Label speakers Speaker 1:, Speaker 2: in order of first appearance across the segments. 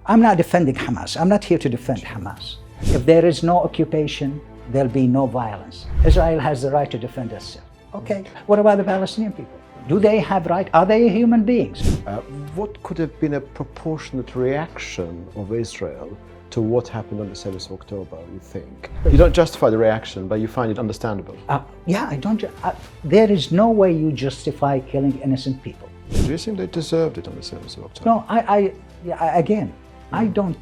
Speaker 1: I'm not defending Hamas. I'm not here to defend Hamas. If there is no occupation, there'll be no violence. Israel has the right to defend itself. Okay, what about the Palestinian people? Do they have right? Are they human beings?
Speaker 2: What could have been a proportionate reaction of Israel to what happened on the 7th of October, you think? You don't justify the reaction, but you find it understandable.
Speaker 1: Yeah, I don't. There is no way you justify killing innocent people.
Speaker 2: Do you think they deserved it on the 7th of October?
Speaker 1: No, I don't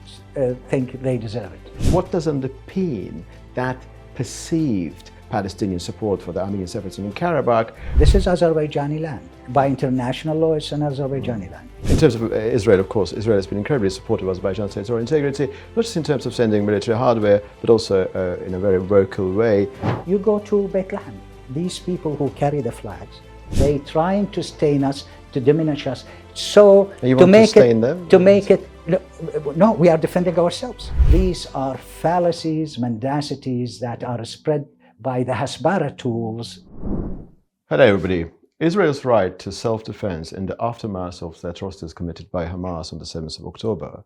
Speaker 1: think they deserve it.
Speaker 2: What does underpin that perceived Palestinian support for the Armenian separatism in Garabagh?
Speaker 1: This is Azerbaijani land. By international law, it's an Azerbaijani land.
Speaker 2: In terms of Israel, of course, Israel has been incredibly supportive of Azerbaijan's territorial integrity, not just in terms of sending military hardware, but also in a very vocal way.
Speaker 1: You go to Bethlehem. These people who carry the flags, they trying to stain us, to diminish us. So
Speaker 2: to make it,
Speaker 1: no, we are defending ourselves. These are fallacies, mendacities that are spread by the Hasbara tools.
Speaker 2: Hello everybody. Israel's right to self-defense in the aftermath of the atrocities committed by Hamas on the 7th of October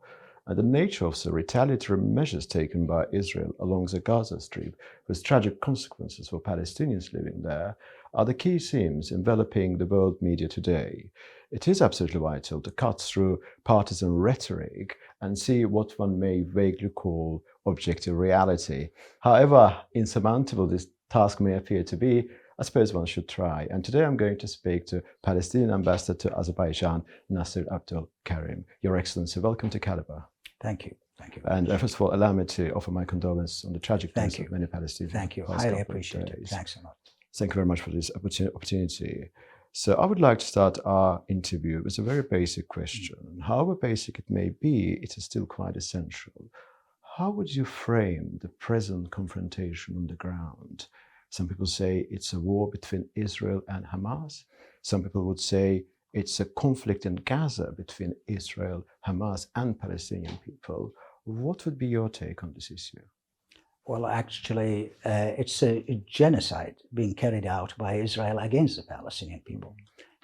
Speaker 2: and the nature of the retaliatory measures taken by Israel along the Gaza Strip with tragic consequences for Palestinians living there are the key themes enveloping the world media today. It is absolutely vital to cut through partisan rhetoric and see what one may vaguely call objective reality. However insurmountable this task may appear to be, I suppose one should try. And today I'm going to speak to Palestinian Ambassador to Azerbaijan, Nasser Abdul Kareem. Your Excellency, welcome to Caliber.
Speaker 1: Thank you. Thank you.
Speaker 2: And first of all, allow me to offer my condolences on the tragic deaths of many Palestinians.
Speaker 1: Thank you. Highly appreciate it. Thanks a lot.
Speaker 2: Thank you very much for this opportunity. So I would like to start our interview with a very basic question. However basic it may be, it is still quite essential. How would you frame the present confrontation on the ground? Some people say it's a war between Israel and Hamas. Some people would say it's a conflict in Gaza between Israel, Hamas, and Palestinian people. What would be your take on this issue?
Speaker 1: Well, actually, it's a genocide being carried out by Israel against the Palestinian people.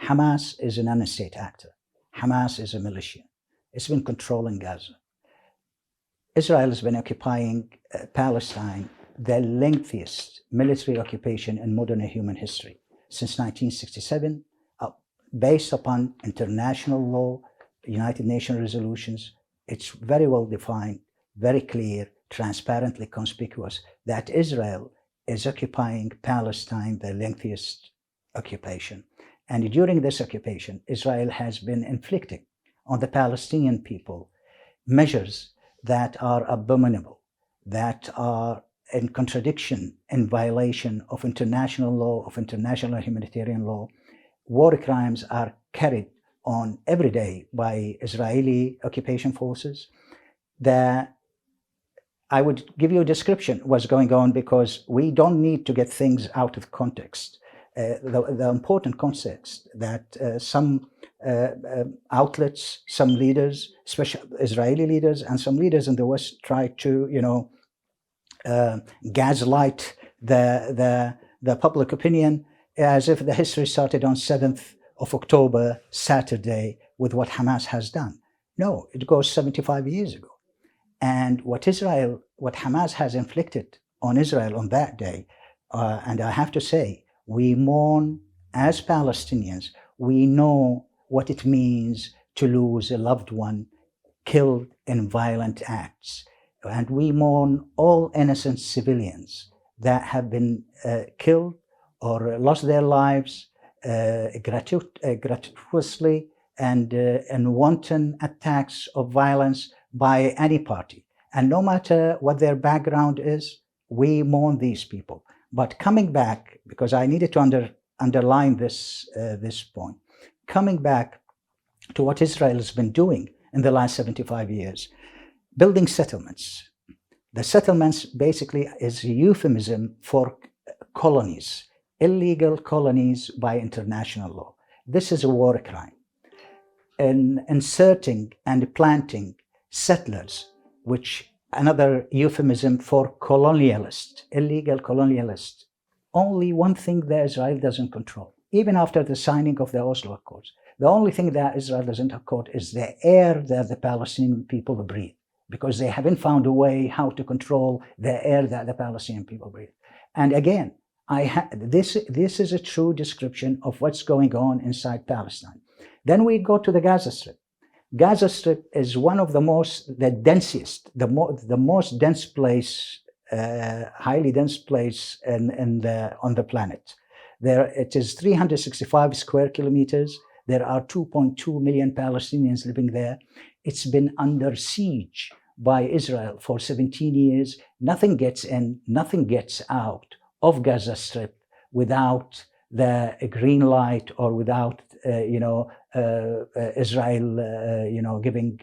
Speaker 1: Hamas is an non-state actor. Hamas is a militia. It's been controlling Gaza. Israel has been occupying Palestine, the lengthiest military occupation in modern human history, since 1967, based upon international law, United Nations resolutions. It's very well defined, very clear, transparently conspicuous that Israel is occupying Palestine, the lengthiest occupation. And during this occupation, Israel has been inflicting on the Palestinian people measures that are abominable, that are in contradiction, in violation of international law, of international humanitarian law. War crimes are carried on every day by Israeli occupation forces. I would give you a description of what's going on because we don't need to get things out of context. The important context that some outlets, some leaders, especially Israeli leaders and some leaders in the West try to, gaslight the public opinion as if the history started on 7th of October, Saturday, with what Hamas has done. No, it goes 75 years ago. And what Hamas has inflicted on Israel on that day, and I have to say, we mourn as Palestinians, we know what it means to lose a loved one killed in violent acts. And we mourn all innocent civilians that have been killed or lost their lives gratuitously and wanton attacks of violence by any party. And no matter what their background is, we mourn these people. But coming back, because I needed to underline this point, coming back to what Israel has been doing in the last 75 years, building settlements. The settlements basically is a euphemism for colonies, illegal colonies by international law. This is a war crime. In inserting and planting settlers, which another euphemism for colonialist, illegal colonialist. Only one thing that Israel doesn't control. Even after the signing of the Oslo Accords, The only thing that Israel doesn't accord is the air that the Palestinian people breathe, because they haven't found a way how to control the air that the Palestinian people breathe. And again, this is a true description of what's going on inside Palestine. Then we go to the Gaza Strip. Gaza Strip is one of the most dense place, highly dense place on the planet. It is 365 square kilometers. There are 2.2 million Palestinians living there. It's been under siege by Israel for 17 years. Nothing gets in, nothing gets out of Gaza Strip without the green light or without Israel giving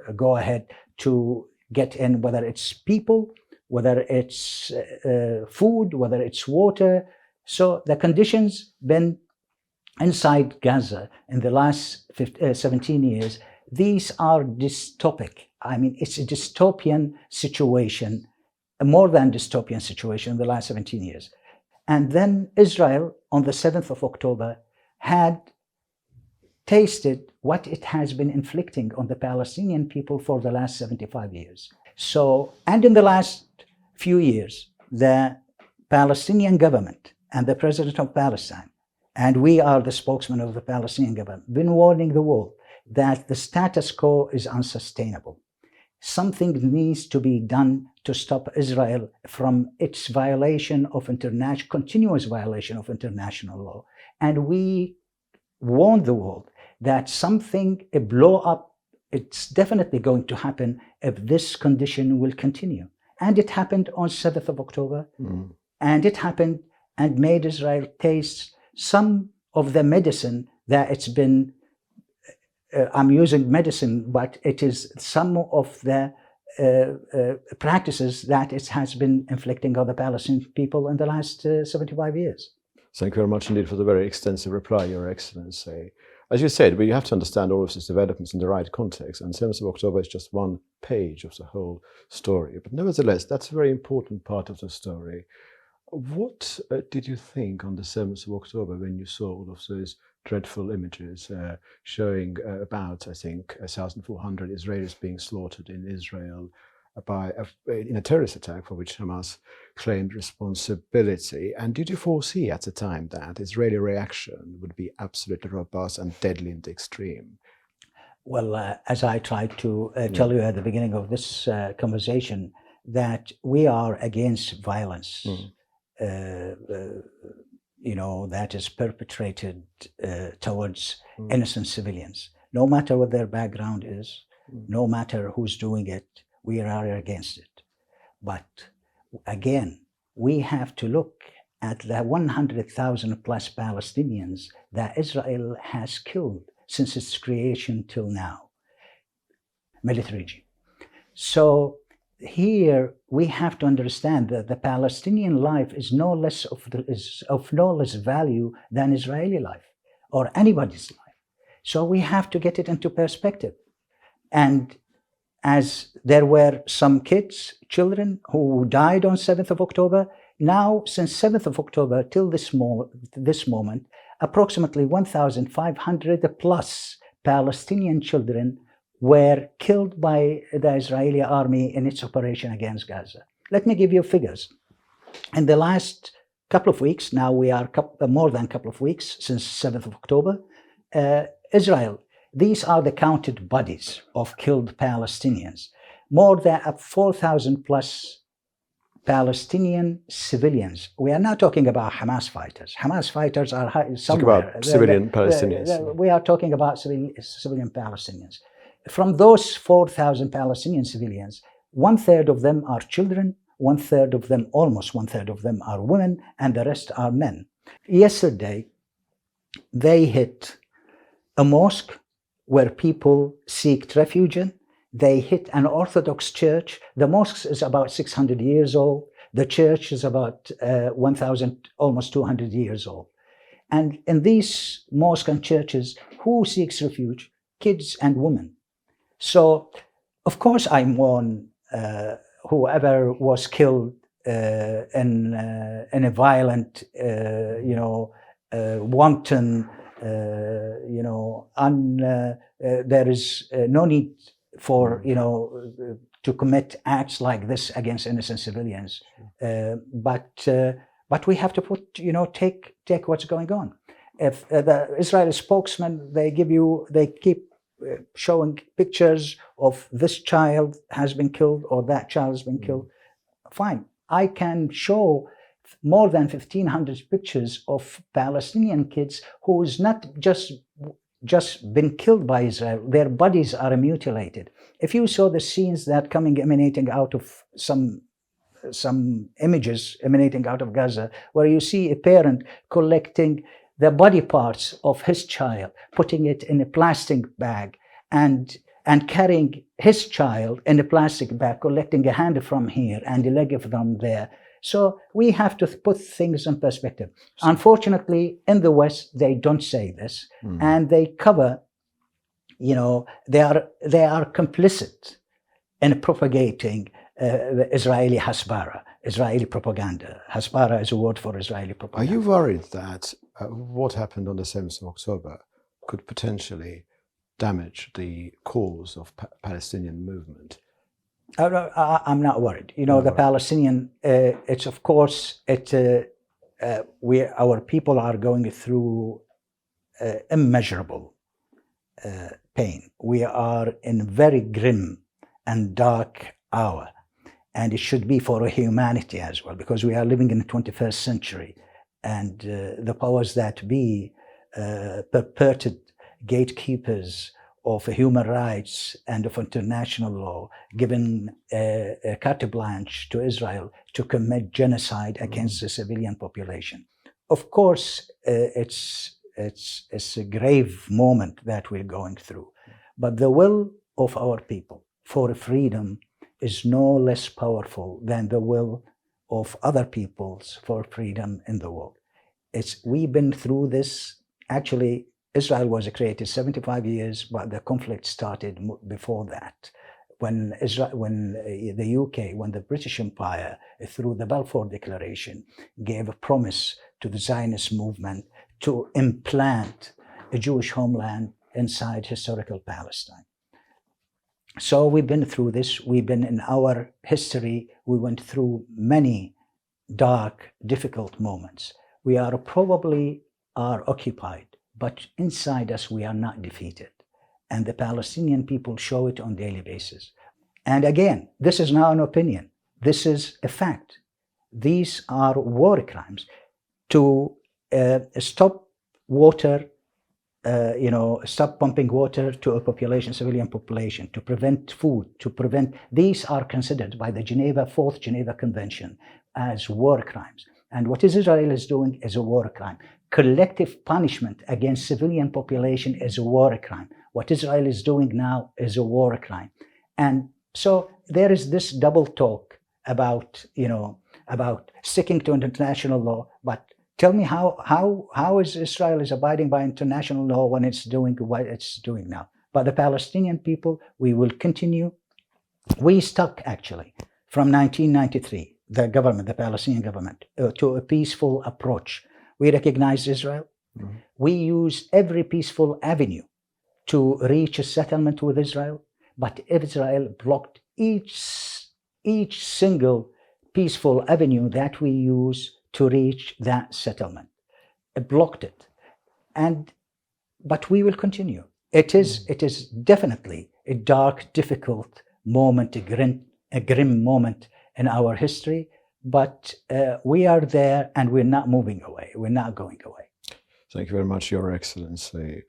Speaker 1: a go ahead to get in, whether it's people, whether it's food, whether it's water. So the conditions been inside Gaza in the last 17 years, these are dystopic. I mean, it's a dystopian situation, a more than dystopian situation in the last 17 years. And then Israel, on the 7th of October, had tasted what it has been inflicting on the Palestinian people for the last 75 years. So, and in the last few years, the Palestinian government and the president of Palestine, and we are the spokesman of the Palestinian government, been warning the world that the status quo is unsustainable. Something needs to be done to stop Israel from its violation of continuous violation of international law. And we warned the world that a blow up, it's definitely going to happen if this condition will continue. And it happened on 7th of October. Mm. And it happened and made Israel taste some of the medicine that it's been, I'm using medicine, but it is some of the practices that it has been inflicting on the Palestinian people in the last 75 years.
Speaker 2: Thank you very much indeed for the very extensive reply, Your Excellency. As you said, we have to understand all of these developments in the right context, and 7th of October is just one page of the whole story. But nevertheless, that's a very important part of the story. What did you think on the 7th of October when you saw all of those dreadful images showing about, I think, 1,400 Israelis being slaughtered in Israel in a terrorist attack for which Hamas claimed responsibility? And did you foresee at the time that Israeli reaction would be absolutely robust and deadly in the extreme?
Speaker 1: Well, as I tried to tell you at the beginning of this conversation, that we are against violence. That is perpetrated towards innocent civilians, no matter what their background is, no matter who's doing it, we are against it. But again, we have to look at the 100,000 plus Palestinians that Israel has killed since its creation till now, military regime. So here we have to understand that the Palestinian life is of no less value than Israeli life or anybody's life. So we have to get it into perspective. And as there were some children who died on 7th of October, now since 7th of October till this moment, approximately 1,500 plus Palestinian children were killed by the Israeli army in its operation against Gaza. Let me give you figures. In the last couple of weeks, now we are more than a couple of weeks since 7th of October, Israel, these are the counted bodies of killed Palestinians. More than 4,000 plus Palestinian civilians. We are not talking about Hamas fighters. Hamas fighters are somewhere.
Speaker 2: Talk about civilian Palestinians.
Speaker 1: We are talking about civilian Palestinians. From those 4,000 Palestinian civilians, 1/3 of them are children, almost one third of them are women, and the rest are men. Yesterday, they hit a mosque where people seek refuge in. They hit an Orthodox church. The mosque is about 600 years old. The church is about 1,000, almost 200 years old. And in these mosques and churches, who seeks refuge? Kids and women. So, of course, I mourn whoever was killed in a violent, wanton there is no need for, to commit acts like this against innocent civilians. But we have to take what's going on. If the Israeli spokesman, they keep showing pictures of this child has been killed or that child has been killed, fine. I can show more than 1,500 pictures of Palestinian kids who's not just been killed by Israel. Their bodies are mutilated. If you saw the scenes that emanating out of some images emanating out of Gaza, where you see a parent collecting the body parts of his child, putting it in a plastic bag, and carrying his child in a plastic bag, collecting a hand from here and a leg from there. So we have to put things in perspective. Unfortunately, in the West, they don't say this, and they cover, they are complicit in propagating the Israeli hasbara, Israeli propaganda. Hasbara is a word for Israeli propaganda.
Speaker 2: Are you worried that what happened on the 7th of October could potentially damage the cause of Palestinian movement?
Speaker 1: I'm not worried. The Palestinian, it's of course, our people are going through immeasurable pain. We are in a very grim and dark hour, and it should be for humanity as well, because we are living in the 21st century, and the powers that be, perpetuated gatekeepers of human rights and of international law, given a carte blanche to Israel to commit genocide against the civilian population. Of course, it's a grave moment that we're going through, but the will of our people for freedom is no less powerful than the will of other peoples for freedom in the world. We've been through this. Actually, Israel was created 75 years, but the conflict started before that. When the UK, when the British Empire, through the Balfour Declaration, gave a promise to the Zionist movement to implant a Jewish homeland inside historical Palestine. So we've been through this. We've been in our history, we went through many dark, difficult moments. We are probably occupied, but inside us, we are not defeated. And the Palestinian people show it on a daily basis. And again, this is not an opinion. This is a fact. These are war crimes. To stop water, stop pumping water to a population, civilian population, to prevent food, these are considered by the Fourth Geneva Convention as war crimes. And what Israel is doing is a war crime. Collective punishment against civilian population is a war crime. What Israel is doing now is a war crime. And so there is this double talk about sticking to international law, but tell me how is Israel is abiding by international law when it's doing what it's doing now? But the Palestinian people, we will continue. We stuck actually from 1993, the Palestinian government, to a peaceful approach. We recognize Israel. Mm-hmm. We use every peaceful avenue to reach a settlement with Israel, but Israel blocked each single peaceful avenue that we use to reach that settlement. It blocked it. But we will continue. It is definitely a dark, difficult moment, a grim moment in our history, but we are there and we're not moving away. We're not going away.
Speaker 2: Thank you very much, Your Excellency.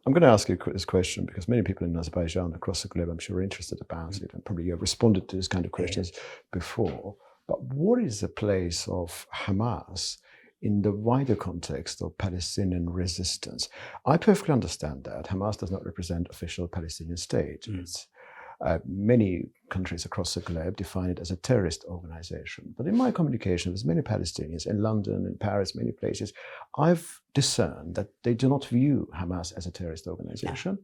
Speaker 2: I'm going to ask you this question because many people in Azerbaijan across the globe, I'm sure, are interested about it, and probably you have responded to this kind of questions before. But what is the place of Hamas in the wider context of Palestinian resistance? I perfectly understand that Hamas does not represent official Palestinian state. It's many countries across the globe define it as a terrorist organization. But in my communication with many Palestinians in London, in Paris, many places, I've discerned that they do not view Hamas as a terrorist organization.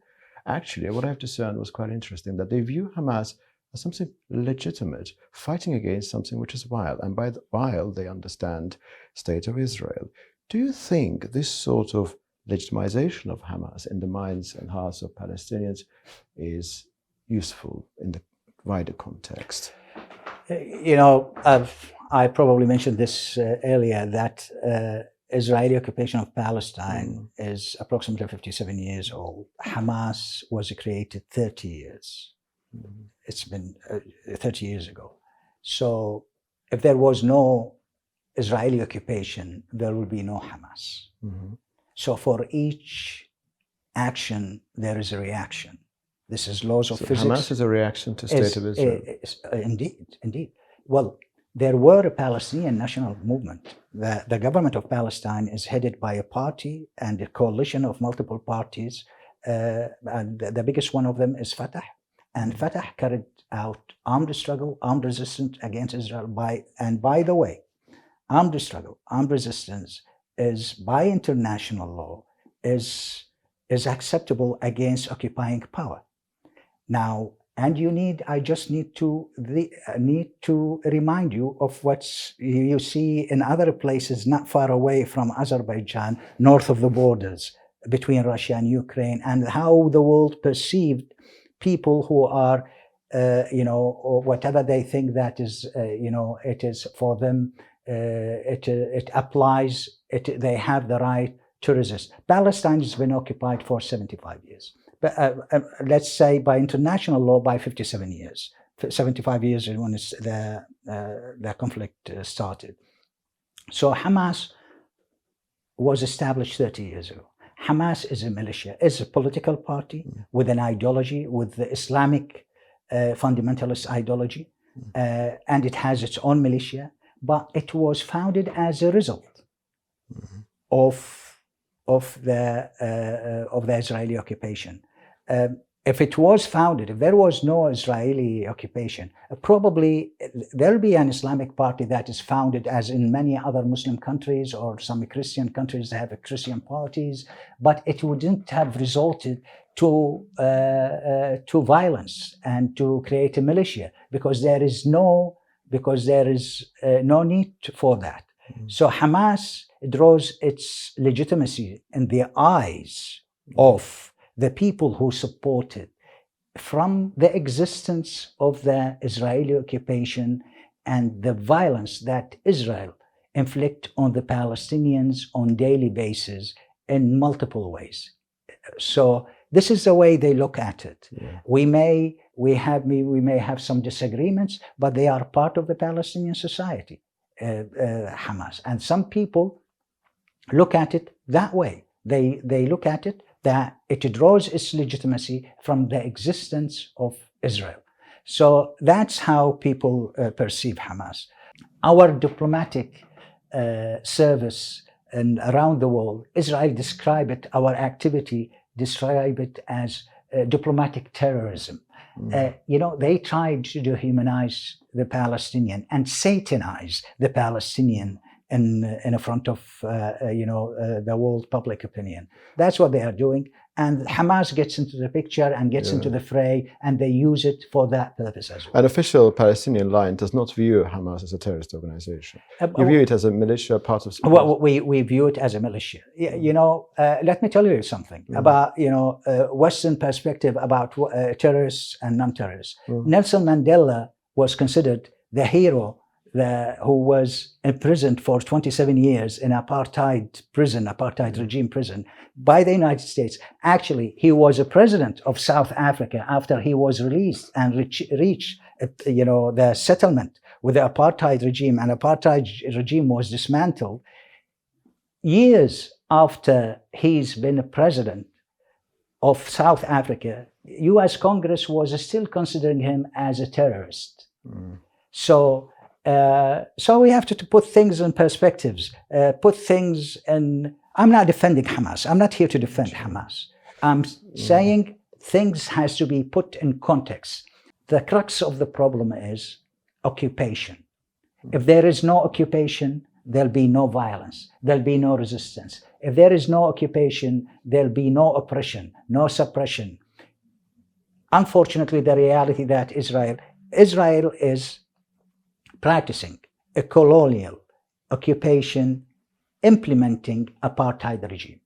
Speaker 2: Actually, what I've discerned was quite interesting, that they view Hamas as something legitimate, fighting against something which is vile. And by vile, they understand State of Israel. Do you think this sort of legitimization of Hamas in the minds and hearts of Palestinians is useful in the wider context?
Speaker 1: I probably mentioned this earlier, that Israeli occupation of Palestine is approximately 57 years old. Hamas was created 30 years. It's been 30 years ago. So if there was no Israeli occupation, there will be no Hamas. So for each action, there is a reaction. This is laws of physics.
Speaker 2: Hamas is a reaction to State of Israel.
Speaker 1: Indeed. Well, there were a Palestinian national movement. The government of Palestine is headed by a party and a coalition of multiple parties. And the biggest one of them is Fatah. And Fatah carried out armed struggle, armed resistance against Israel. And by the way, armed struggle, armed resistance is, by international law, is acceptable against occupying power. Now, and I just need to remind you of what you see in other places not far away from Azerbaijan, north of the borders between Russia and Ukraine, and how the world perceived people who are, or whatever they think that is, it is for them, it applies, they have the right to resist. Palestine has been occupied for 75 years. But let's say by international law, by 57 years. 75 years is when the conflict started. So Hamas was established 30 years ago. Hamas is a militia, is a political party with an ideology, with the Islamic fundamentalist ideology, and it has its own militia, but it was founded as a result of the Israeli occupation. If it was founded, if there was no Israeli occupation, probably there'll be an Islamic party that is founded, as in many other Muslim countries or some Christian countries have Christian parties, but it wouldn't have resulted to violence and to create a militia, because there is no need for that. So Hamas draws its legitimacy in the eyes of the people who support it from the existence of the Israeli occupation and the violence that Israel inflicts on the Palestinians on daily basis in multiple ways. So this is the way they look at it. Yeah. We may have some disagreements, but they are part of the Palestinian society, Hamas. And some people look at it that way. They look at it that it draws its legitimacy from the existence of Israel. So that's how people perceive Hamas. Our diplomatic service and around the world, Israel describe it as diplomatic terrorism. They tried to dehumanize the Palestinian and satanize the Palestinian in front of the world public opinion. That's what they are doing, and Hamas gets into the picture and gets into the fray, and they use it for that purpose as well.
Speaker 2: An official Palestinian line does not view Hamas as a terrorist organization. You view it as a militia, part of.
Speaker 1: Well, we view it as a militia. Let me tell you something about Western perspective about terrorists and non-terrorists. Nelson Mandela was considered the hero who was imprisoned for 27 years in apartheid regime prison by the United States. Actually, he was a president of South Africa after he was released and reached the settlement with the apartheid regime, and apartheid regime was dismantled. Years after he's been president of South Africa, US Congress was still considering him as a terrorist. So we have to put things in perspectives, put things in. I'm not defending Hamas. I'm not here to defend Hamas. I'm saying things has to be put in context. The crux of the problem is occupation. If there is no occupation, there'll be no violence. There'll be no resistance. If there is no occupation, there'll be no oppression, no suppression. Unfortunately, the reality that Israel is practicing a colonial occupation, implementing apartheid regime.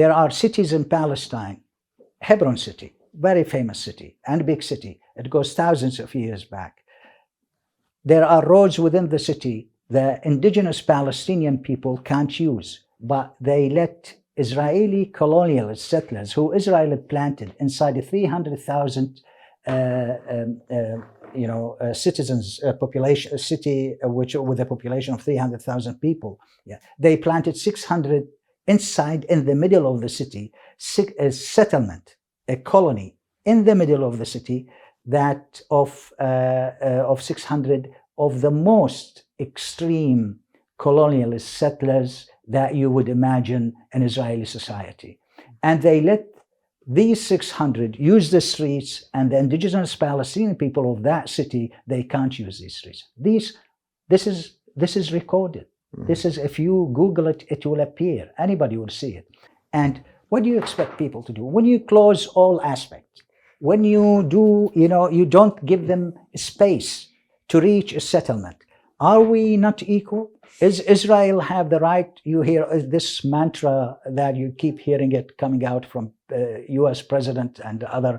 Speaker 1: There are cities in Palestine, Hebron city, very famous city and big city. It goes thousands of years back. There are roads within the city the indigenous Palestinian people can't use, but they let Israeli colonial settlers who Israel had planted inside 300,000 citizens population, a city which with a population of 300,000 people. Yeah, they planted 600 inside in the middle of the city, a settlement, a colony in the middle of the city that of 600 of the most extreme colonialist settlers that you would imagine in Israeli society. And they let these 600 use the streets, and the indigenous Palestinian people of that city, they can't use these streets. This is recorded. This is, if you Google it, it will appear. Anybody will see it. And what do you expect people to do? When you close all aspects, when you do, you don't give them space to reach a settlement, are we not equal? Is Israel have the right? You hear this mantra that you keep hearing it coming out from US president and other,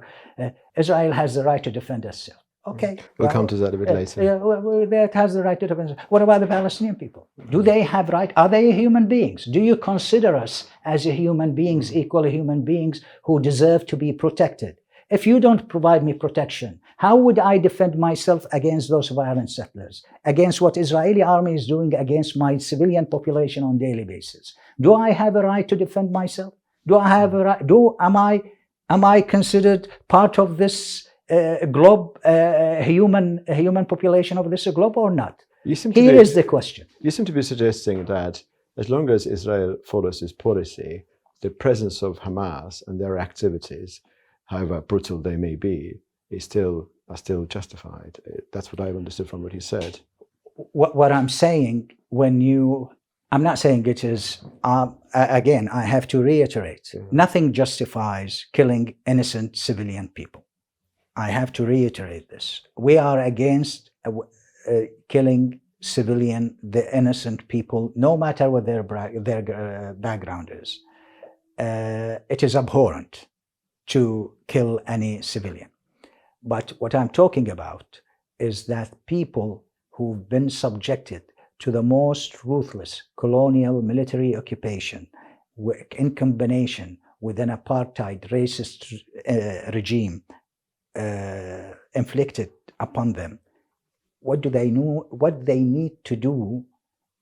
Speaker 1: Israel has the right to defend itself. Okay.
Speaker 2: We'll come to that a bit later.
Speaker 1: It has the right to defend itself. What about the Palestinian people? Do they have right? Are they human beings? Do you consider us as human beings, equal human beings who deserve to be protected? If you don't provide me protection, how would I defend myself against those violent settlers, against what Israeli army is doing against my civilian population on a daily basis? Do I have a right to defend myself? Do I have a right? Am I considered part of this globe, human population of this globe or not? Here is the question.
Speaker 2: You seem to be suggesting that as long as Israel follows this policy, the presence of Hamas and their activities, however brutal they may be, are still justified. That's what I've understood from what he said.
Speaker 1: What I'm saying, I'm not saying it is, again, I have to reiterate, nothing justifies killing innocent civilian people. I have to reiterate this. We are against killing the innocent people, no matter what their background is. It is abhorrent to kill any civilian. But what I'm talking about is that people who've been subjected to the most ruthless colonial military occupation in combination with an apartheid racist regime inflicted upon them, what do they know? What they need to do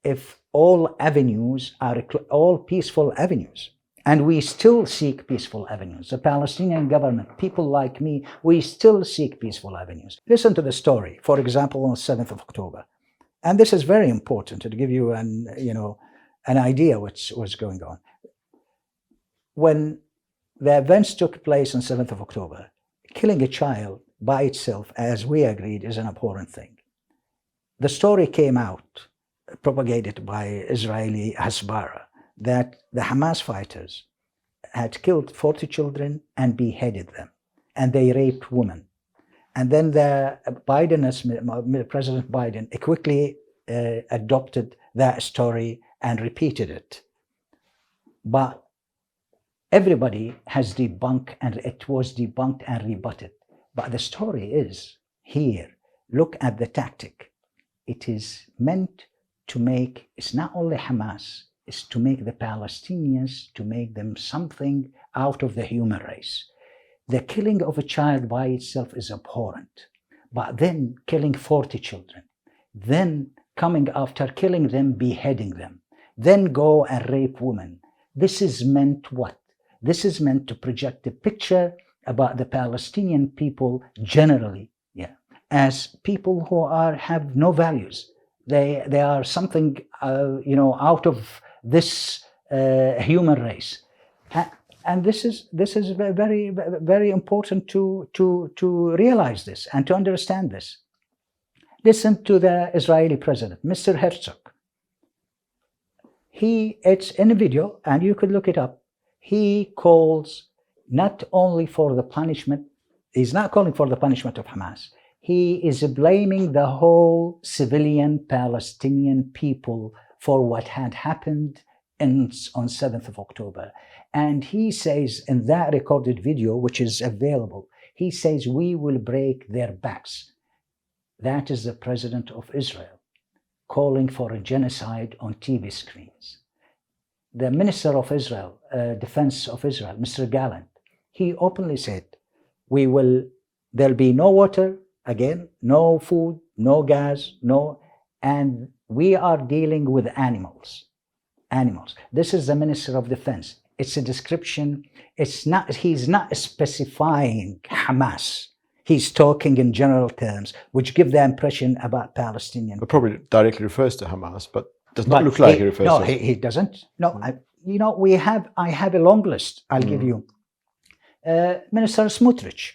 Speaker 1: if all avenues are all peaceful avenues? And we still seek peaceful avenues. The Palestinian government, people like me, we still seek peaceful avenues. Listen to the story, for example, on 7th of October. And this is very important to give you an idea what's going on. When the events took place on 7th of October, killing a child by itself, as we agreed, is an abhorrent thing. The story came out, propagated by Israeli Hasbara, that the Hamas fighters had killed 40 children and beheaded them, and they raped women. And then President Biden quickly adopted that story and repeated it. But everybody has debunked, and it was debunked and rebutted. But the story is here. Look at the tactic. It is meant to make, it's not only Hamas, is to make the Palestinians, to make them something out of the human race. The killing of a child by itself is abhorrent, but then killing 40 children, then coming after killing them, beheading them, then go and rape women. This is meant what? This is meant to project a picture about the Palestinian people generally, as people who have no values. They are something, out of this human race, and this is very, very important to realize this and to understand this. Listen to the Israeli president, Mr. Herzog. It's in a video, and you could look it up. He calls not only for the punishment. He's not calling for the punishment of Hamas. He is blaming the whole civilian Palestinian people for what had happened on 7th of October. And he says in that recorded video, which is available, he says, we will break their backs. That is the president of Israel calling for a genocide on TV screens. The Minister of Israel, Defense of Israel, Mr. Gallant, he openly said, there'll be no water again, no food, no gas, and we are dealing with animals. This is the Minister of Defense. It's a description. He's not specifying Hamas. He's talking in general terms, which give the impression about Palestinian.
Speaker 2: It probably directly refers to Hamas, but does not look like he refers to.
Speaker 1: No, he doesn't. No, I have a long list. I'll give you. Minister Smotrich.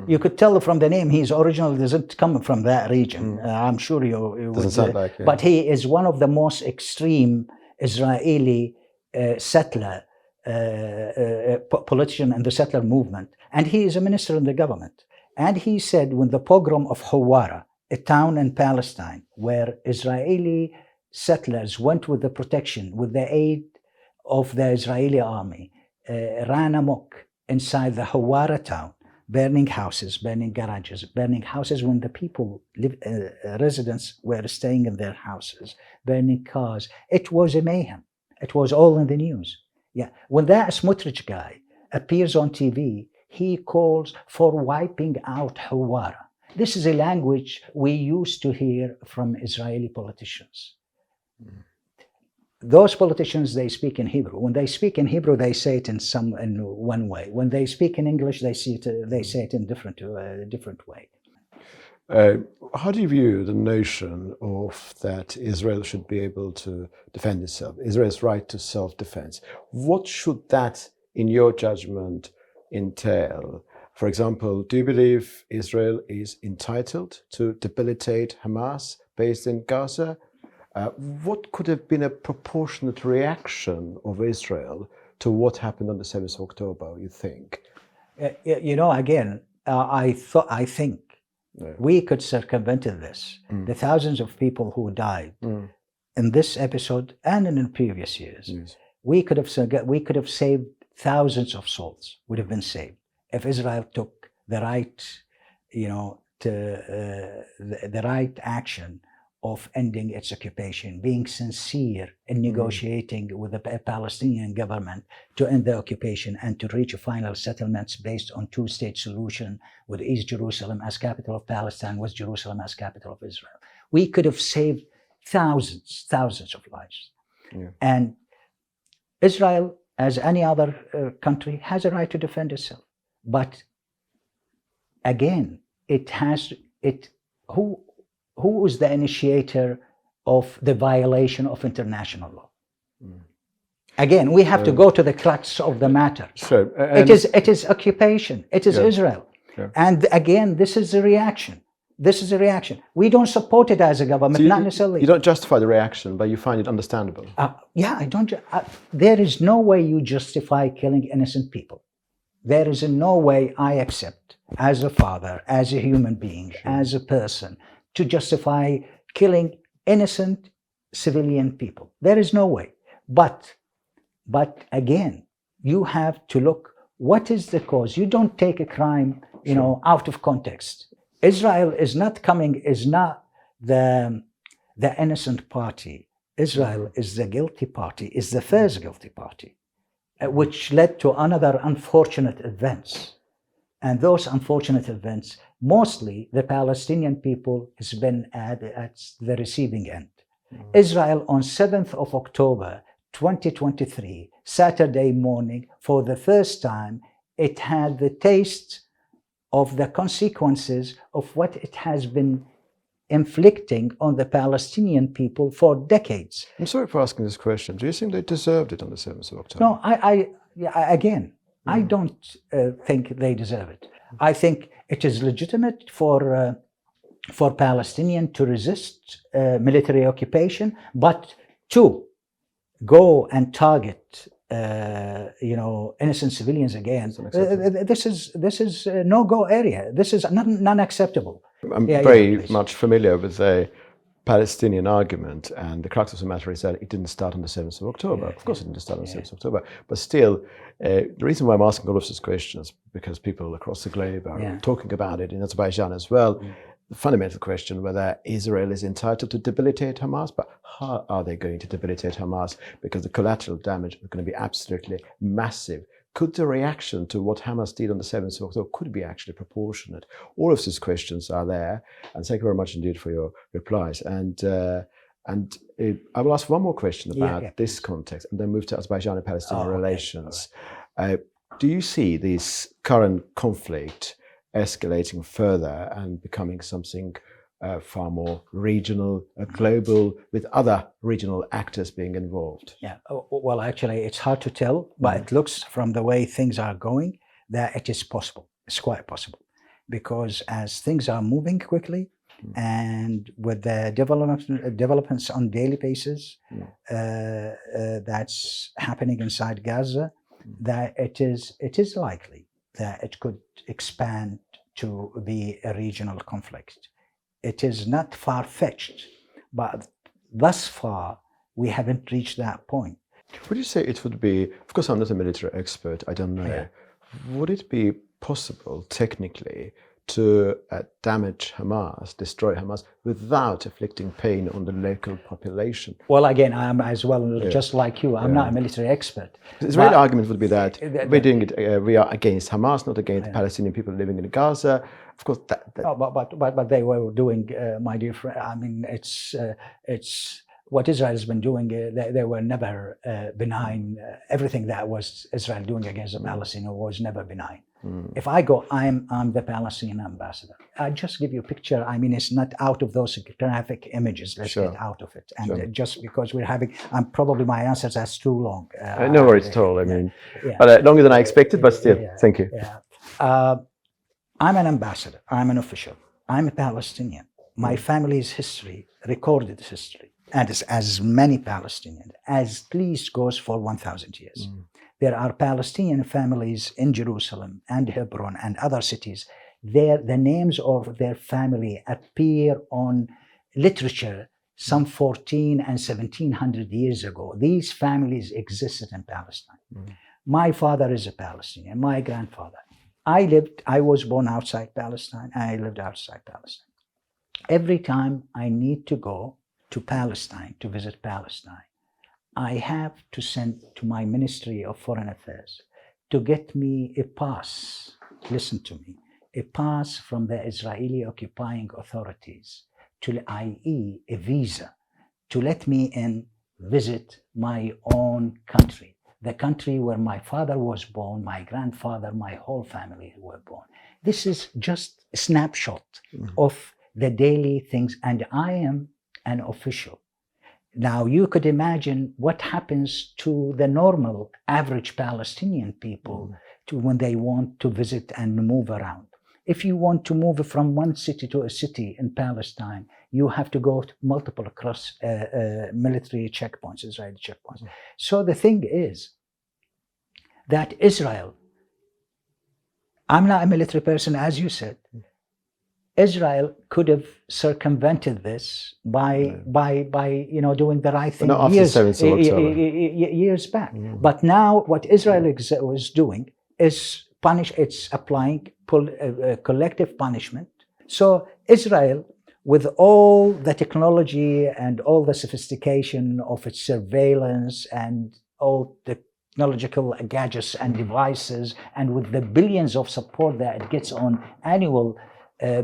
Speaker 1: You could tell from the name he's originally doesn't come from that region. I'm sure you
Speaker 2: doesn't sound like it.
Speaker 1: But he is one of the most extreme Israeli settler politician in the settler movement, and he is a minister in the government. And he said when the pogrom of Hawara, a town in Palestine, where Israeli settlers went with the protection, with the aid of the Israeli army, ran amok inside the Hawara town, burning houses, burning garages, burning houses when the people, residents were staying in their houses, burning cars. It was a mayhem. It was all in the news. Yeah. When that Smotrich guy appears on TV, he calls for wiping out Hawara. This is a language we used to hear from Israeli politicians. Those politicians, they speak in Hebrew. When they speak in Hebrew, they say it in one way. When they speak in English, they say it in different way.
Speaker 2: How do you view the notion of that Israel should be able to defend itself, Israel's right to self-defense? What should that, in your judgment, entail? For example, do you believe Israel is entitled to debilitate Hamas based in Gaza? What could have been a proportionate reaction of Israel to what happened on the 7th of October, you think?
Speaker 1: Again, I think we could circumvent this. The thousands of people who died in this episode and in previous years, we could have saved thousands of souls. Would have been saved if Israel took the right action of ending its occupation, being sincere in negotiating with the Palestinian government to end the occupation and to reach a final settlements based on two-state solution with East Jerusalem as capital of Palestine, West Jerusalem as capital of Israel. We could have saved thousands of lives. Yeah. And Israel, as any other country, has a right to defend itself. But again, who is the initiator of the violation of international law? Again, we have to go to the crux of the matter.
Speaker 2: Sure.
Speaker 1: It is occupation. It is Israel. Yeah. And again, this is a reaction. We don't support it as a government,
Speaker 2: so
Speaker 1: not necessarily.
Speaker 2: You don't justify the reaction, but you find it understandable.
Speaker 1: I don't. There is no way you justify killing innocent people. There is no way I accept, as a father, as a human being, as a person, to justify killing innocent civilian people. There is no way. But again, you have to look, what is the cause? You don't take a crime, out of context. Israel is not the innocent party. Israel is the guilty party, is the first guilty party, which led to another unfortunate events. And those unfortunate events, mostly the Palestinian people has been at the receiving end. Israel on 7th of October, 2023, Saturday morning, for the first time, it had the taste of the consequences of what it has been inflicting on the Palestinian people for decades.
Speaker 2: I'm sorry for asking this question. Do you think they deserved it on the 7th of October?
Speaker 1: No, I don't think they deserve it. I think it is legitimate for Palestinians to resist military occupation, but to go and target innocent civilians again, this is no-go area. This is non-acceptable.
Speaker 2: I'm very much familiar with the Palestinian argument, and the crux of the matter is that it didn't start on the 7th of October. Of course, it didn't start on the 7th of October, but still, the reason why I'm asking all of these questions, because people across the globe are talking about it, in Azerbaijan as well, the fundamental question whether Israel is entitled to debilitate Hamas, but how are they going to debilitate Hamas? Because the collateral damage is going to be absolutely massive. Could the reaction to what Hamas did on the 7th of October could be actually proportionate? All of these questions are there, and thank you very much indeed for your replies. And I will ask one more question about this context, and then move to Azerbaijan and Palestinian relations. Do you see this current conflict escalating further and becoming something far more regional, global, with other regional actors being involved?
Speaker 1: Yeah, well, actually, it's hard to tell, but it looks from the way things are going that it is possible. It's quite possible, because as things are moving quickly and with the developments on daily basis that's happening inside Gaza, that it is likely that it could expand to be a regional conflict. It is not far-fetched, but thus far, we haven't reached that point.
Speaker 2: Would you say it would be, of course I'm not a military expert, I don't know, would it be possible technically to damage Hamas, destroy Hamas, without inflicting pain on the local population?
Speaker 1: Well, again, I'm as well, just like you, I'm not a military expert.
Speaker 2: The Israeli argument would be that we're doing it, we are against Hamas, not against Palestinian people living in Gaza. Of course,
Speaker 1: but they were doing, my dear friend, I mean, it's what Israel has been doing. They were never benign. Everything that was Israel doing against the Palestinians was never benign. If I go, I'm the Palestinian ambassador. I just give you a picture. I mean, it's not out of those graphic images. Let's get out of it. And just because we're having, probably my answers are too long.
Speaker 2: No worries at all. I mean, but longer than I expected, but still, thank you.
Speaker 1: I'm an ambassador. I'm an official. I'm a Palestinian. My family's history, recorded history, and as many Palestinians, as least goes for 1,000 years. There are Palestinian families in Jerusalem and Hebron and other cities. The names of their family appear on literature some 14 and 1700 years ago. These families existed in Palestine. My father is a Palestinian, my grandfather. I was born outside Palestine, and I lived outside Palestine. Every time I need to go to Palestine, to visit Palestine, I have to send to my Ministry of Foreign Affairs to get me a pass, listen to me, a pass from the Israeli occupying authorities, i.e. a visa, to let me in visit my own country, the country where my father was born, my grandfather, my whole family were born. This is just a snapshot of the daily things, and I am an official. Now, you could imagine what happens to the normal, average Palestinian people when they want to visit and move around. If you want to move from one city to a city in Palestine, you have to go to multiple across military checkpoints, Israeli checkpoints. So the thing is that Israel, I'm not a military person, as you said, Israel could have circumvented this by doing the right thing years back. But now what Israel was doing is it's applying collective punishment. So Israel, with all the technology and all the sophistication of its surveillance and all the technological gadgets and devices, and with the billions of support that it gets on annual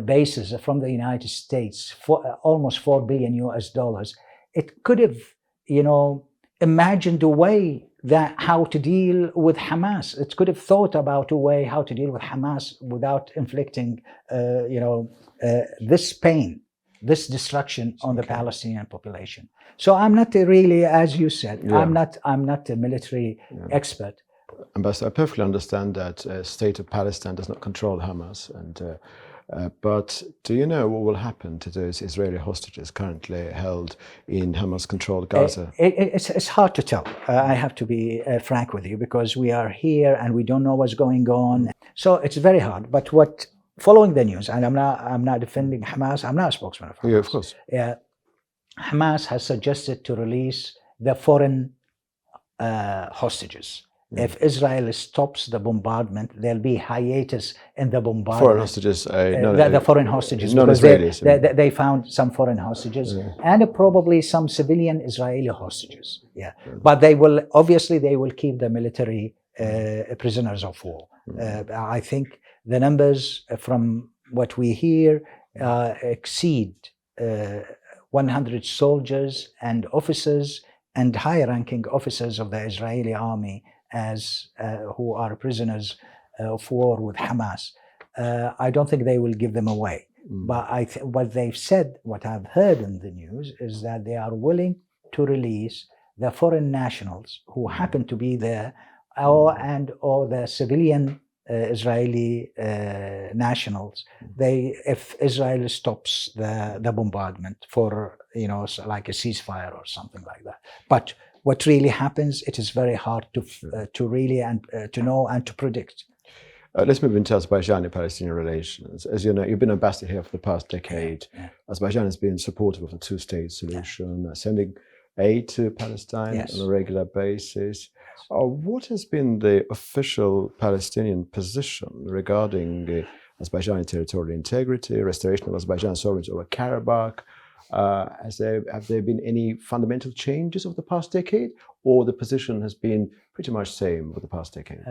Speaker 1: basis from the United States, for almost $4 billion, it could have, imagined a way that how to deal with Hamas. It could have thought about a way how to deal with Hamas without inflicting, this pain, this destruction on the Palestinian population. So I'm not really, as you said, I'm not a military expert.
Speaker 2: Ambassador, I perfectly understand that state of Palestine does not control Hamas, but do you know what will happen to those Israeli hostages currently held in Hamas-controlled Gaza?
Speaker 1: It's hard to tell. I have to be frank with you, because we are here and we don't know what's going on. So it's very hard. But following the news, and I'm not defending Hamas. I'm not a spokesman of Hamas.
Speaker 2: Yeah, of course.
Speaker 1: Hamas has suggested to release the foreign hostages. If Israel stops the bombardment, there'll be hiatus in the bombardment.
Speaker 2: Foreign hostages,
Speaker 1: the foreign hostages, because they found some foreign hostages and probably some civilian Israeli hostages. Yeah, but they will keep the military prisoners of war. I think the numbers from what we hear exceed 100 soldiers and officers and high-ranking officers of the Israeli army as who are prisoners of war with Hamas. I don't think they will give them away. But what they've said, what I've heard in the news, is that they are willing to release the foreign nationals who happen to be there, or the civilian Israeli nationals. If Israel stops the bombardment for like a ceasefire or something like that. But what really happens, it is very hard to really to know and to predict.
Speaker 2: Let's move into Azerbaijan-Palestinian relations. As you know, you've been ambassador here for the past decade. Azerbaijan has been supportive of the two-state solution, sending aid to Palestine on a regular basis. What has been the official Palestinian position regarding Azerbaijani territorial integrity, restoration of Azerbaijan's sovereignty over Garabagh? Have there been any fundamental changes over the past decade, or the position has been pretty much the same over the past decade?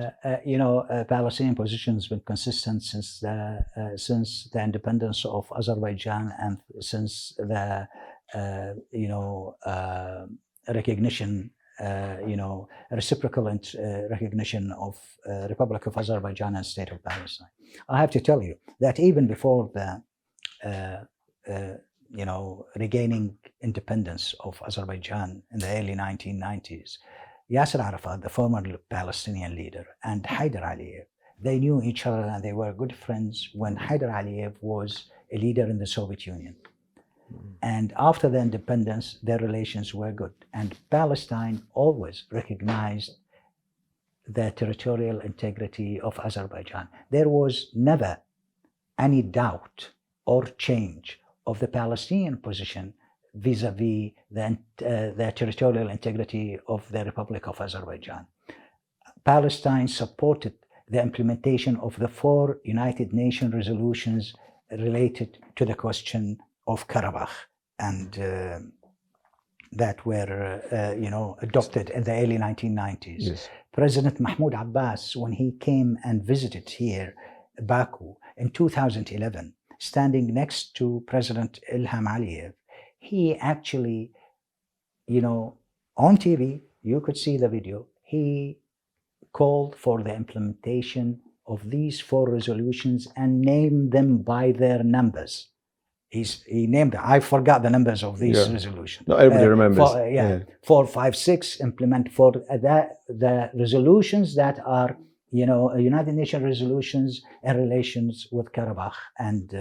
Speaker 1: Palestinian position has been consistent since the independence of Azerbaijan and since the recognition, reciprocal recognition of Republic of Azerbaijan and State of Palestine. I have to tell you that even before the regaining independence of Azerbaijan in the early 1990s, Yasser Arafat, the former Palestinian leader, and Haider Aliyev, they knew each other and they were good friends when Haider Aliyev was a leader in the Soviet Union. And after the independence, their relations were good. And Palestine always recognized the territorial integrity of Azerbaijan. There was never any doubt or change of the Palestinian position vis-a-vis the territorial integrity of the Republic of Azerbaijan. Palestine supported the implementation of the 4 United Nations resolutions related to the question of Garabagh, and that were adopted in the early 1990s.
Speaker 2: Yes.
Speaker 1: President Mahmoud Abbas, when he came and visited here, Baku, in 2011, standing next to President Ilham Aliyev, he actually, on TV, you could see the video, he called for the implementation of these 4 resolutions and named them by their numbers. He named them. I forgot the numbers of these resolutions.
Speaker 2: No, everybody remembers.
Speaker 1: 4, 5, 6, implement for the resolutions that are, United Nations resolutions in relations with Garabagh and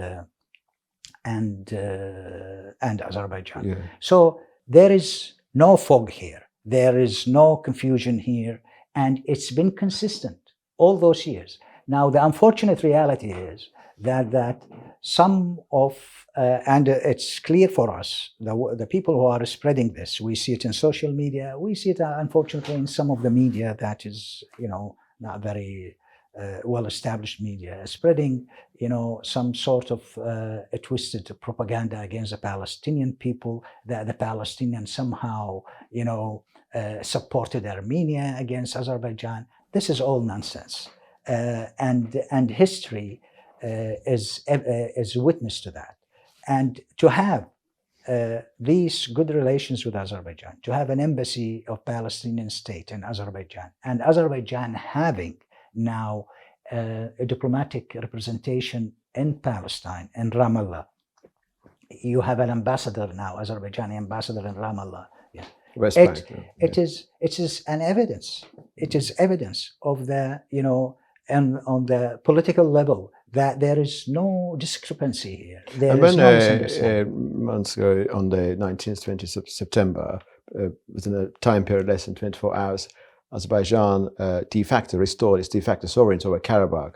Speaker 1: Azerbaijan.
Speaker 2: Yeah.
Speaker 1: So there is no fog here. There is no confusion here. And it's been consistent all those years. Now, the unfortunate reality is that some of, and it's clear for us, the people who are spreading this, we see it in social media, we see it unfortunately in some of the media that is, not very well-established media, spreading, some sort of twisted propaganda against the Palestinian people, that the Palestinians somehow, supported Armenia against Azerbaijan. This is all nonsense. And history is witness to that. And to have these good relations with Azerbaijan, to have an embassy of Palestinian state in Azerbaijan, and Azerbaijan having now a diplomatic representation in Palestine, in Ramallah. You have an ambassador now, Azerbaijani ambassador in Ramallah. Yeah. It is an evidence. It is evidence of the, and on the political level, that there is no discrepancy here.
Speaker 2: And when months ago, on the 19th, 20th of September, within a time period less than 24 hours, Azerbaijan de facto restored its de facto sovereignty over Garabagh,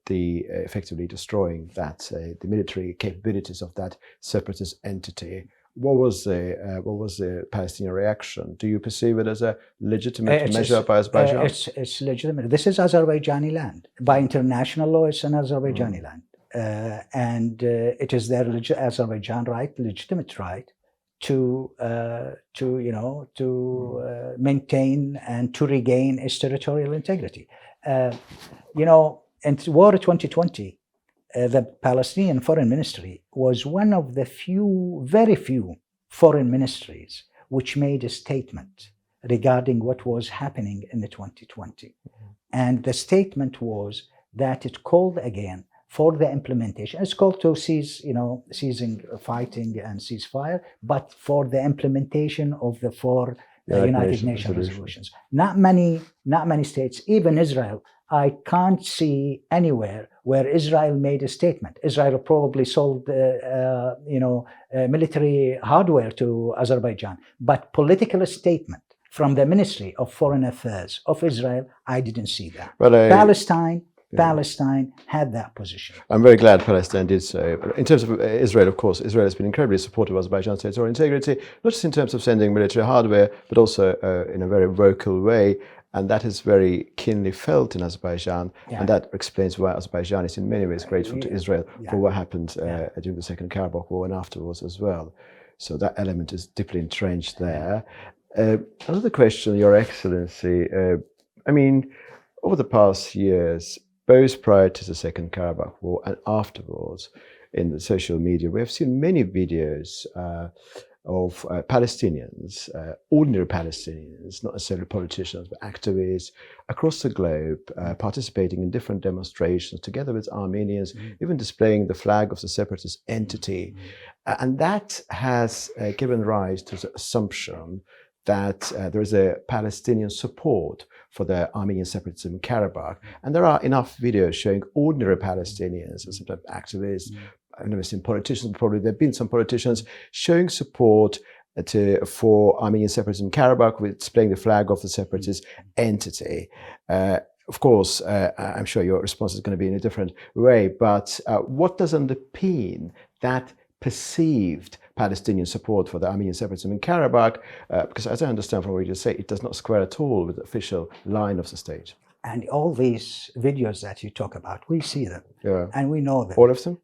Speaker 2: effectively destroying the military capabilities of that separatist entity. what was the Palestinian reaction? Do you perceive it as a legitimate measure by Azerbaijan?
Speaker 1: It's legitimate. This is Azerbaijani land. By international law, it's an Azerbaijani land. And it is their Azerbaijan legitimate right to maintain and to regain its territorial integrity. In War 2020, the Palestinian Foreign Ministry was one of the very few foreign ministries which made a statement regarding what was happening in the 2020. And the statement was that it called again for the implementation. It's called to ceasing fighting and ceasefire, but for the implementation of the four United Nations resolutions. Not many states, even Israel. I can't see anywhere where Israel made a statement. Israel probably sold, military hardware to Azerbaijan, but political statement from the Ministry of Foreign Affairs of Israel, I didn't see that. Palestine had that position.
Speaker 2: I'm very glad Palestine did so. In terms of Israel, of course, Israel has been incredibly supportive of Azerbaijan's territorial integrity, not just in terms of sending military hardware, but also in a very vocal way. And that is very keenly felt in Azerbaijan. Yeah. And that explains why Azerbaijan is in many ways grateful to Israel for what happened during the Second Karabakh War and afterwards as well. So that element is deeply entrenched there. Another question, Your Excellency. Over the past years, both prior to the Second Karabakh War and afterwards, in the social media, we have seen many videos of Palestinians, ordinary Palestinians, not necessarily politicians, but activists across the globe participating in different demonstrations together with Armenians, even displaying the flag of the separatist entity. And that has given rise to the assumption that there is a Palestinian support for the Armenian separatism in Garabagh. And there are enough videos showing ordinary Palestinians and sometimes activists, I've never seen politicians, probably there have been some politicians showing support for Armenian separatism in Garabagh with displaying the flag of the separatist entity. Of course, I'm sure your response is going to be in a different way, but what does underpin that perceived Palestinian support for the Armenian separatism in Garabagh? Because as I understand from what you just say, it does not square at all with the official line of the state.
Speaker 1: And all these videos that you talk about, we see them, and we know them.
Speaker 2: All of them?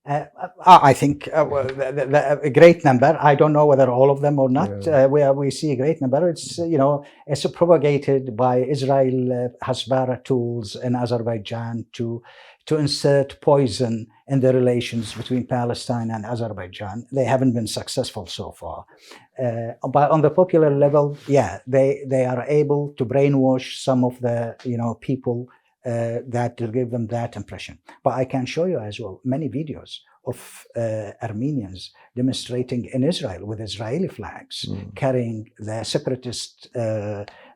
Speaker 1: I think a great number. I don't know whether all of them or not. We see a great number. It's it's propagated by Israel Hasbara tools in Azerbaijan to insert poison in the relations between Palestine and Azerbaijan. They haven't been successful so far. But on the popular level, they are able to brainwash some of the people that will give them that impression. But I can show you as well many videos of Armenians demonstrating in Israel with Israeli flags, carrying the separatist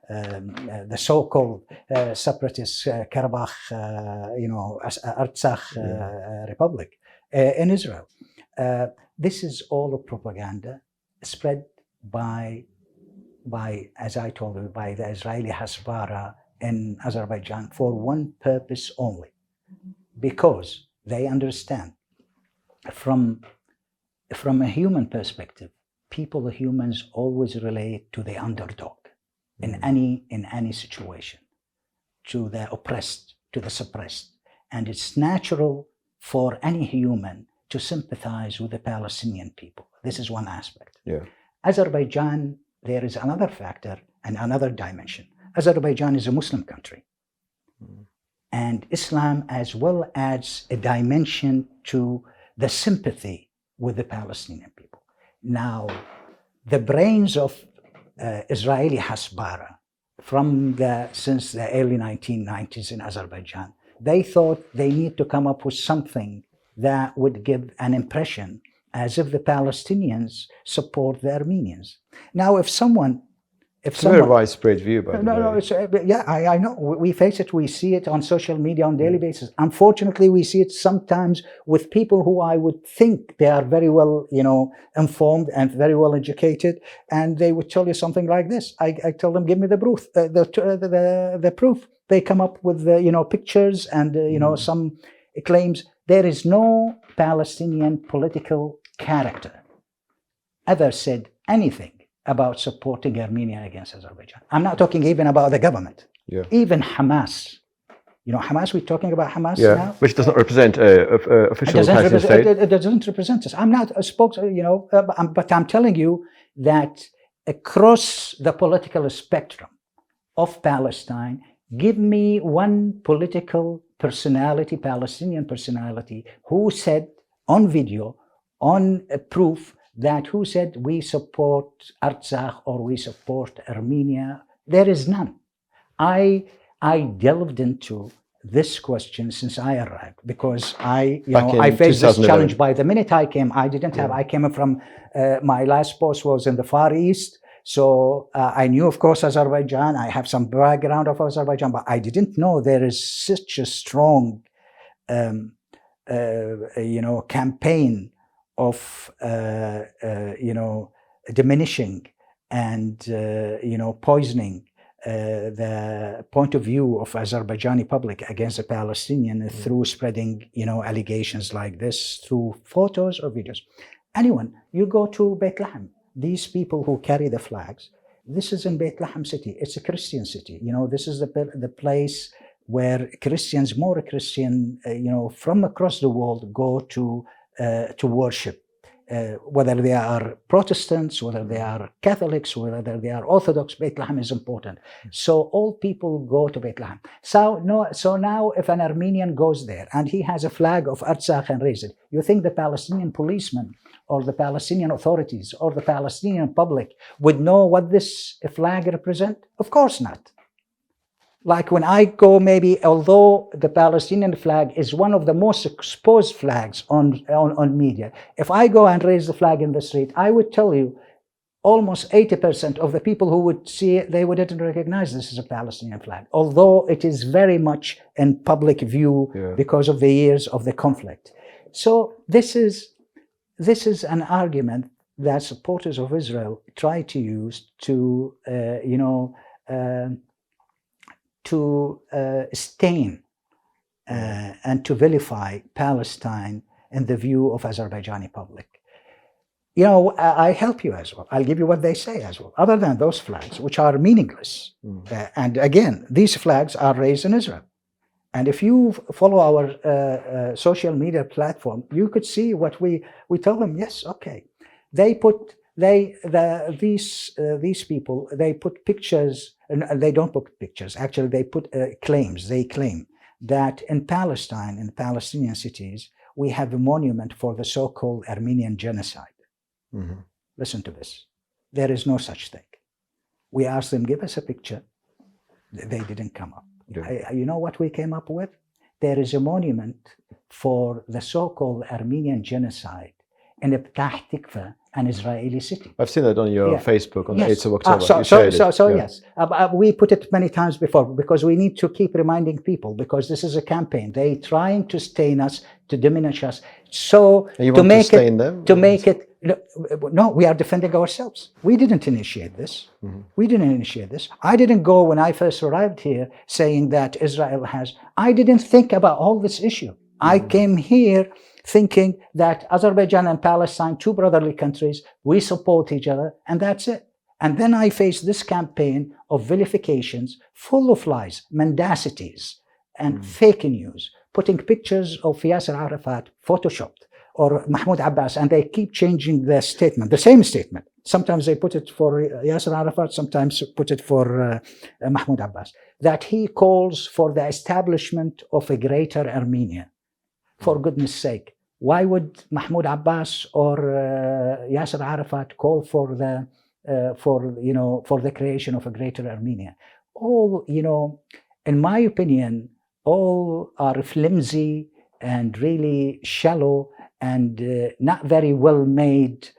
Speaker 1: the so-called separatist Karabakh, Artsakh Republic in Israel. This is all a propaganda spread by, as I told you, by the Israeli Hasbara in Azerbaijan for one purpose only, because they understand from a human perspective, humans always relate to the underdog. In any situation, to the oppressed, to the suppressed. And it's natural for any human to sympathize with the Palestinian people. This is one aspect. Azerbaijan, there is another factor and another dimension. Azerbaijan is a Muslim country. And Islam as well adds a dimension to the sympathy with the Palestinian people. Now, the brains of Israeli Hasbara since the early 1990s in Azerbaijan, they thought they need to come up with something that would give an impression as if the Palestinians support the Armenians. Now, if someone
Speaker 2: It's a very widespread view, by the way.
Speaker 1: I know. We face it. We see it on social media on a daily basis. Unfortunately, we see it sometimes with people who I would think they are very well, informed and very well educated, and they would tell you something like this. I tell them, give me the proof. The proof. They come up with pictures and some claims. There is no Palestinian political character ever said anything about supporting Armenia against Azerbaijan. I'm not talking even about the government.
Speaker 2: Yeah.
Speaker 1: Even Hamas. Hamas, we're talking about Hamas now.
Speaker 2: Which does not represent official Palestinian state.
Speaker 1: It doesn't represent us. I'm not a spokesman, but I'm telling you that across the political spectrum of Palestine, give me one political personality, Palestinian personality, who said on video, on proof, who said we support Artsakh or we support Armenia. There is none. I delved into this question since I arrived because I faced this challenge. By the minute I came, I came from, my last post was in the Far East. So I knew, of course, Azerbaijan. I have some background of Azerbaijan, but I didn't know there is such a strong, campaign of, diminishing and, poisoning the point of view of Azerbaijani public against the Palestinian through spreading, allegations like this through photos or videos. Anyone, you go to Beit Lahem, these people who carry the flags, this is in Beit Lahem city. It's a Christian city. This is the place where Christians, more Christian, from across the world go to worship. Whether they are Protestants, whether they are Catholics, whether they are Orthodox, Beit Lahem is important. So all people go to Beit Lahem. So now if an Armenian goes there and he has a flag of Artsakh and raises it, you think the Palestinian policeman or the Palestinian authorities or the Palestinian public would know what this flag represents? Of course not. Like when I go, maybe, although the Palestinian flag is one of the most exposed flags on media, if I go and raise the flag in the street, I would tell you almost 80% of the people who would see it, they wouldn't recognize this as a Palestinian flag, although it is very much in public view because of the years of the conflict. So this is an argument that supporters of Israel try to use to, stain and to vilify Palestine in the view of Azerbaijani public. I help you as well. I'll give you what they say as well. Other than those flags, which are meaningless. And again, these flags are raised in Israel. And if you follow our social media platform, you could see what we tell them, yes, okay. These people, they put pictures, and they don't put pictures, actually they put claims. They claim that in Palestine, in Palestinian cities, we have a monument for the so-called Armenian genocide. Listen to this. There is no such thing. We asked them, give us a picture. They didn't come up. You know what we came up with? There is a monument for the so-called Armenian genocide in Petah Tikva, an Israeli city.
Speaker 2: I've seen that on your Facebook on the 8th of October.
Speaker 1: Yes, we put it many times before because we need to keep reminding people because this is a campaign. They're trying to stain us, to diminish us. So to make it, no, we are defending ourselves. We didn't initiate this. We didn't initiate this. I didn't go when I first arrived here saying that Israel has. I didn't think about all this issue. I came here thinking that Azerbaijan and Palestine, two brotherly countries, we support each other, and that's it. And then I faced this campaign of vilifications full of lies, mendacities, and fake news, putting pictures of Yasser Arafat photoshopped, or Mahmoud Abbas, and they keep changing the statement, the same statement. Sometimes they put it for Yasser Arafat, sometimes put it for Mahmoud Abbas, that he calls for the establishment of a greater Armenia. For goodness sake, why would Mahmoud Abbas or Yasser Arafat call for the creation of a greater Armenia? All, in my opinion, all are flimsy and really shallow and not very well made,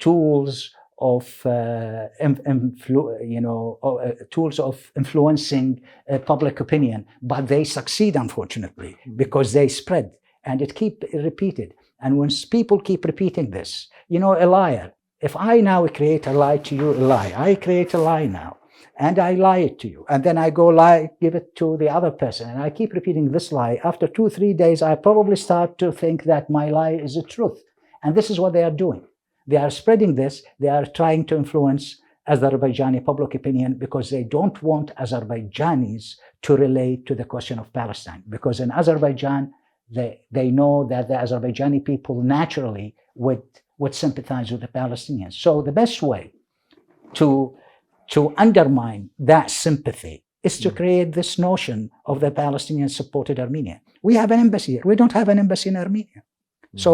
Speaker 1: tools of tools of influencing public opinion, but they succeed, unfortunately, because they spread and it keep repeated. And when people keep repeating this, a liar. If I now create a lie to you, I create a lie now, and I lie it to you, and then I go give it to the other person, and I keep repeating this lie. After 2-3 days, I probably start to think that my lie is the truth, and this is what they are doing. They are spreading this. They are trying to influence Azerbaijani public opinion because they don't want Azerbaijanis to relate to the question of Palestine. Because in Azerbaijan, they know that the Azerbaijani people naturally would sympathize with the Palestinians. So the best way to undermine that sympathy is to create this notion of the Palestinian-supported Armenia. We have an embassy here. We don't have an embassy in Armenia. So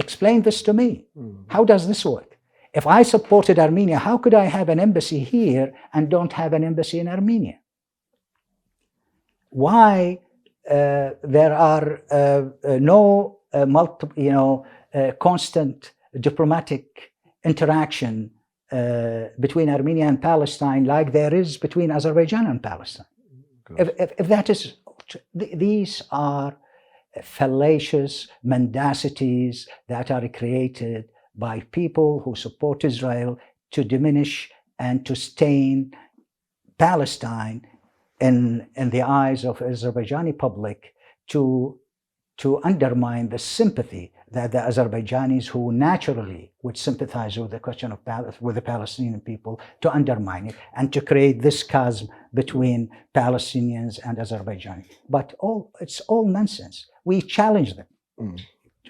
Speaker 1: explain this to me. How does this work? If I supported Armenia, how could I have an embassy here and don't have an embassy in Armenia? Why there are no constant diplomatic interaction between Armenia and Palestine like there is between Azerbaijan and Palestine? If that is, these are fallacious mendacities that are created by people who support Israel to diminish and to stain Palestine in the eyes of Azerbaijani public, to undermine the sympathy that the Azerbaijanis, who naturally would sympathize with the question of with the Palestinian people, to undermine it and to create this chasm between Palestinians and Azerbaijanis. But it's all nonsense. We challenge them.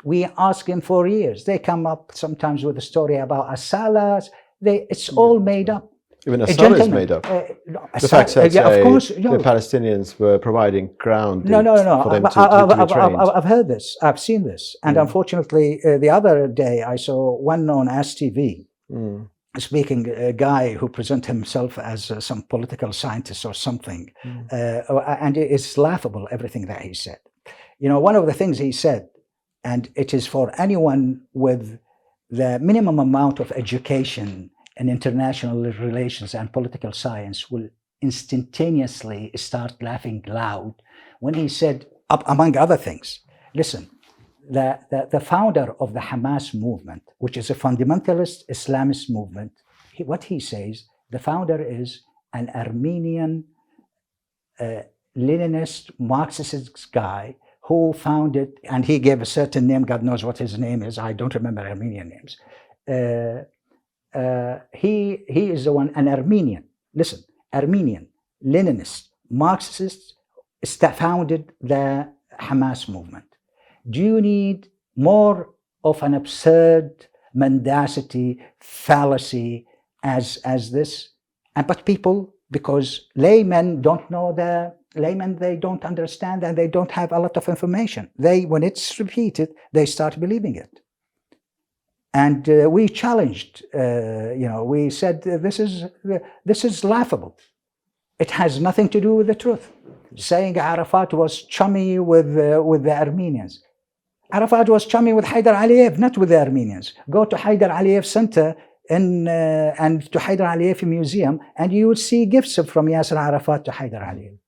Speaker 1: We ask them for years. They come up sometimes with a story about Asalas. It's all made up.
Speaker 2: Even Asala is made up. The fact that
Speaker 1: of course,
Speaker 2: the Palestinians were providing ground
Speaker 1: no.
Speaker 2: for them to be trained.
Speaker 1: I've heard this. I've seen this. And unfortunately, the other day I saw one known as TV speaking, a guy who presents himself as some political scientist or something. And it's laughable, everything that he said. One of the things he said, and it is for anyone with the minimum amount of education in international relations and political science, will instantaneously start laughing loud when he said, among other things, listen, the founder of the Hamas movement, which is a fundamentalist Islamist movement, what he says, the founder is an Armenian Leninist Marxist guy who founded, and he gave a certain name, God knows what his name is, I don't remember Armenian names. He is the one, an Armenian, listen, Armenian, Leninist, Marxist, founded the Hamas movement. Do you need more of an absurd mendacity, fallacy as this? But people, because laymen don't know they don't understand and they don't have a lot of information. When it's repeated, they start believing it. And we challenged, we said, this is laughable. It has nothing to do with the truth. Saying Arafat was chummy with the Armenians. Arafat was chummy with Haidar Aliyev, not with the Armenians. Go to Haidar Aliyev Center and to Haidar Aliyev Museum, and you will see gifts from Yasser Arafat to Haidar Aliyev.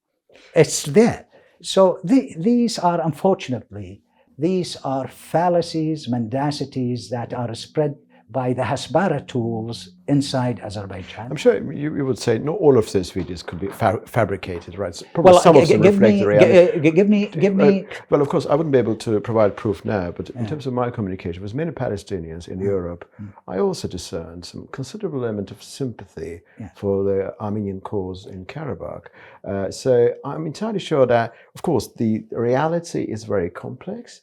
Speaker 1: It's there. So these are, unfortunately, these are fallacies, mendacities that are spread by the Hasbara tools inside Azerbaijan.
Speaker 2: I'm sure you would say not all of those videos could be fabricated, right? So probably some of them reflect the reality.
Speaker 1: Give me.
Speaker 2: Well, of course, I wouldn't be able to provide proof now, but in terms of my communication with many Palestinians in Europe, I also discerned some considerable element of sympathy for the Armenian cause in Garabagh. So I'm entirely sure that, of course, the reality is very complex.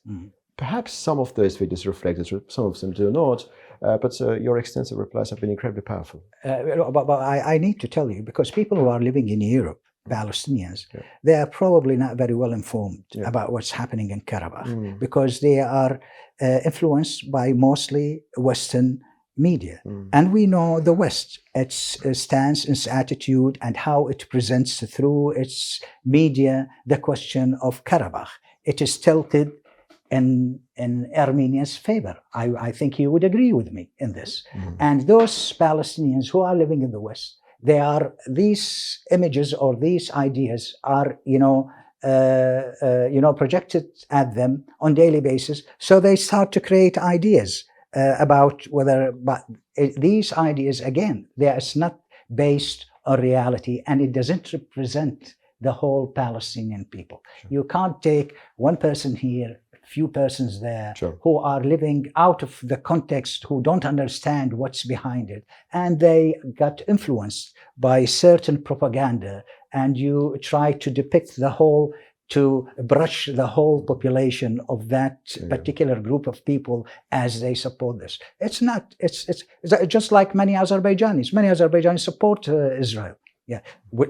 Speaker 2: Perhaps some of those videos reflect it, some of them do not. But your extensive replies have been incredibly powerful.
Speaker 1: But I need to tell you, because people who are living in Europe, Palestinians, they are probably not very well informed about what's happening in Garabagh, because they are influenced by mostly Western media. And we know the West, its stance, its attitude, and how it presents through its media the question of Garabagh. It is tilted in Armenia's favor. I think you would agree with me in this. And those Palestinians who are living in the West, these images or these ideas are, projected at them on daily basis. So they start to create ideas about but these ideas, again, they are not based on reality, and it doesn't represent the whole Palestinian people. You can't take one person here, few persons there
Speaker 2: Sure.
Speaker 1: who are living out of the context, who don't understand what's behind it. And they got influenced by certain propaganda, and you try to depict the whole, to brush the whole population of that particular group of people as they support this. It's not, it's just like many Azerbaijanis. Many Azerbaijanis support Israel. Yeah.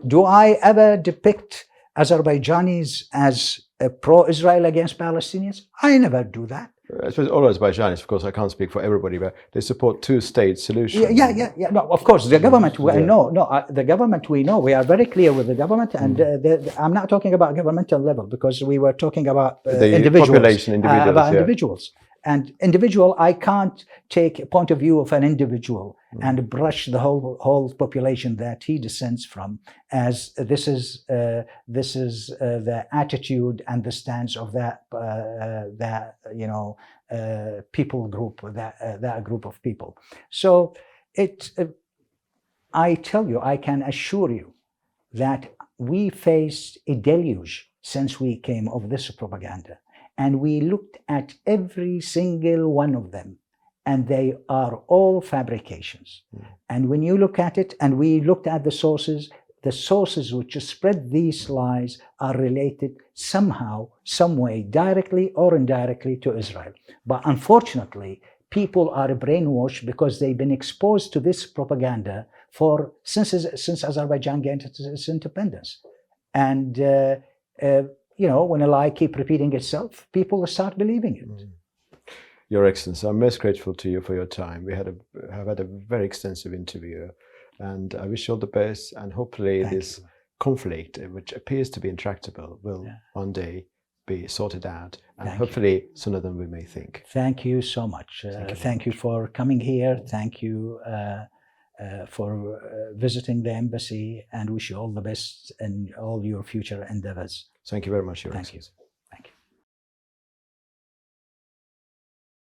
Speaker 1: Do I ever depict Azerbaijanis as pro-Israel against Palestinians? I never do that.
Speaker 2: I suppose all Azerbaijanis, of course, I can't speak for everybody, but they support two-state solution.
Speaker 1: Yeah. No, of course, the government. The government. We know. We are very clear with the government, and I'm not talking about governmental level, because we were talking about
Speaker 2: the
Speaker 1: individuals.
Speaker 2: Population, individuals,
Speaker 1: about individuals. And individual, I can't take a point of view of an individual and brush the whole population that he descends from as this is the attitude and the stance of that people group, that group of people. So I tell you, I can assure you that we faced a deluge since we came of this propaganda. And we looked at every single one of them, and they are all fabrications. And when you look at it, and we looked at the sources which spread these lies are related somehow, some way, directly or indirectly to Israel. But unfortunately, people are brainwashed because they've been exposed to this propaganda since Azerbaijan gained its independence. And when a lie keeps repeating itself, people start believing it.
Speaker 2: Your Excellency, I'm most grateful to you for your time. We have had a very extensive interview, and I wish you all the best. And hopefully this conflict, which appears to be intractable, will one day be sorted out, and hopefully sooner than we may think.
Speaker 1: Thank you so much. Thank you for coming here. Thank you for visiting the embassy, and wish you all the best in all your future endeavors.
Speaker 2: Thank you very much, Your Excellency.
Speaker 1: You.